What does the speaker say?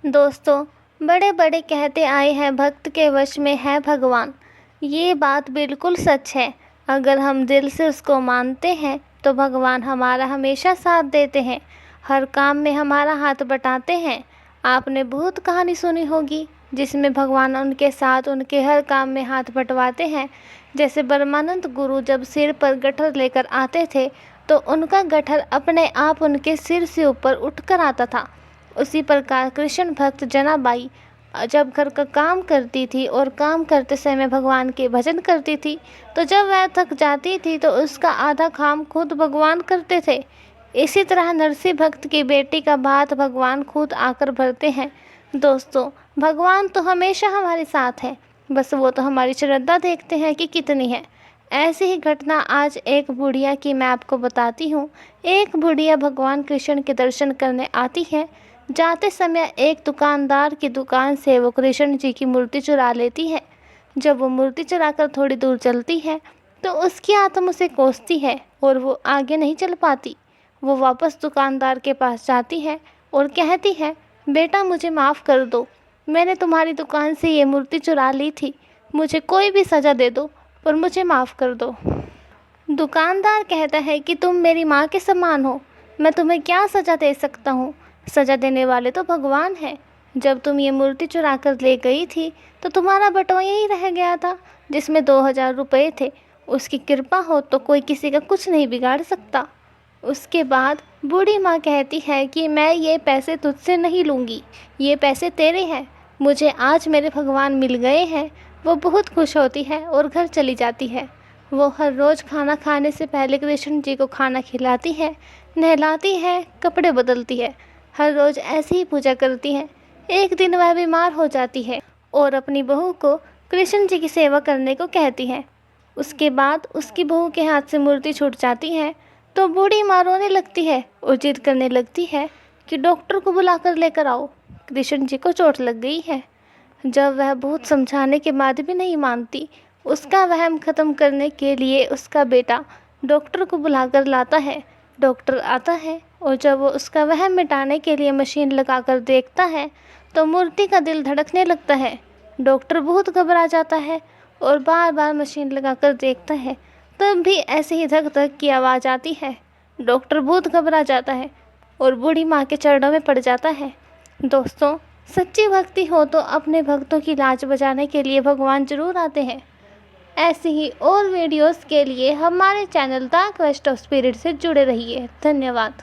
दोस्तों, बड़े बड़े कहते आए हैं भक्त के वश में है भगवान। ये बात बिल्कुल सच है। अगर हम दिल से उसको मानते हैं तो भगवान हमारा हमेशा साथ देते हैं, हर काम में हमारा हाथ बटाते हैं। आपने भूत कहानी सुनी होगी जिसमें भगवान उनके साथ उनके हर काम में हाथ बंटवाते हैं। जैसे ब्रह्मानंद गुरु जब सिर पर गट्ठर लेकर आते थे तो उनका गट्ठर अपने आप उनके सिर से ऊपर उठकर आता था। उसी प्रकार कृष्ण भक्त जनाबाई जब घर का काम करती थी और काम करते समय भगवान के भजन करती थी तो जब वह थक जाती थी तो उसका आधा काम खुद भगवान करते थे। इसी तरह नरसिंह भक्त की बेटी का भात भगवान खुद आकर भरते हैं। दोस्तों, भगवान तो हमेशा हमारे साथ है, बस वो तो हमारी श्रद्धा देखते हैं कि कितनी है। ऐसी ही घटना आज एक बुढ़िया की मैं आपको बताती हूँ। एक बुढ़िया भगवान कृष्ण के दर्शन करने आती है। जाते समय एक दुकानदार की दुकान से वो कृष्ण जी की मूर्ति चुरा लेती है। जब वो मूर्ति चुराकर थोड़ी दूर चलती है तो उसकी आत्मा उसे कोसती है और वो आगे नहीं चल पाती। वो वापस दुकानदार के पास जाती है और कहती है, बेटा मुझे माफ़ कर दो, मैंने तुम्हारी दुकान से ये मूर्ति चुरा ली थी। मुझे कोई भी सज़ा दे दो पर मुझे माफ़ कर दो। दुकानदार कहता है कि तुम मेरी माँ के समान हो, मैं तुम्हें क्या सज़ा दे सकता हूँ। सज़ा देने वाले तो भगवान हैं। जब तुम ये मूर्ति चुरा कर ले गई थी तो तुम्हारा बटुआ यहीं रह गया था जिसमें 2000 रुपये थे। उसकी कृपा हो तो कोई किसी का कुछ नहीं बिगाड़ सकता। उसके बाद बूढ़ी माँ कहती है कि मैं ये पैसे तुझसे नहीं लूँगी, ये पैसे तेरे हैं, मुझे आज मेरे भगवान मिल गए हैं। वो बहुत खुश होती है और घर चली जाती है। वो हर रोज़ खाना खाने से पहले कृष्ण जी को खाना खिलाती है, नहलाती है, कपड़े बदलती है, हर रोज़ ऐसी ही पूजा करती है। एक दिन वह बीमार हो जाती है और अपनी बहू को कृष्ण जी की सेवा करने को कहती है। उसके बाद उसकी बहू के हाथ से मूर्ति छूट जाती है तो बूढ़ी माँ रोने लगती है और जिद करने लगती है कि डॉक्टर को बुलाकर लेकर आओ, कृष्ण जी को चोट लग गई है। जब वह बहुत समझाने के बाद भी नहीं मानती, उसका वहम ख़त्म करने के लिए उसका बेटा डॉक्टर को बुलाकर लाता है। डॉक्टर आता है और जब वो उसका वहम मिटाने के लिए मशीन लगाकर देखता है तो मूर्ति का दिल धड़कने लगता है। डॉक्टर बहुत घबरा जाता है और बार बार मशीन लगाकर देखता है, तब भी ऐसे ही धक धक की आवाज़ आती है। डॉक्टर बहुत घबरा जाता है और बूढ़ी माँ के चरणों में पड़ जाता है। दोस्तों, सच्ची भक्ति हो तो अपने भक्तों की लाज बचाने के लिए भगवान जरूर आते हैं। ऐसी ही और वीडियोस के लिए हमारे channel the quest of spirit से जुड़े रहिए। धन्यवाद।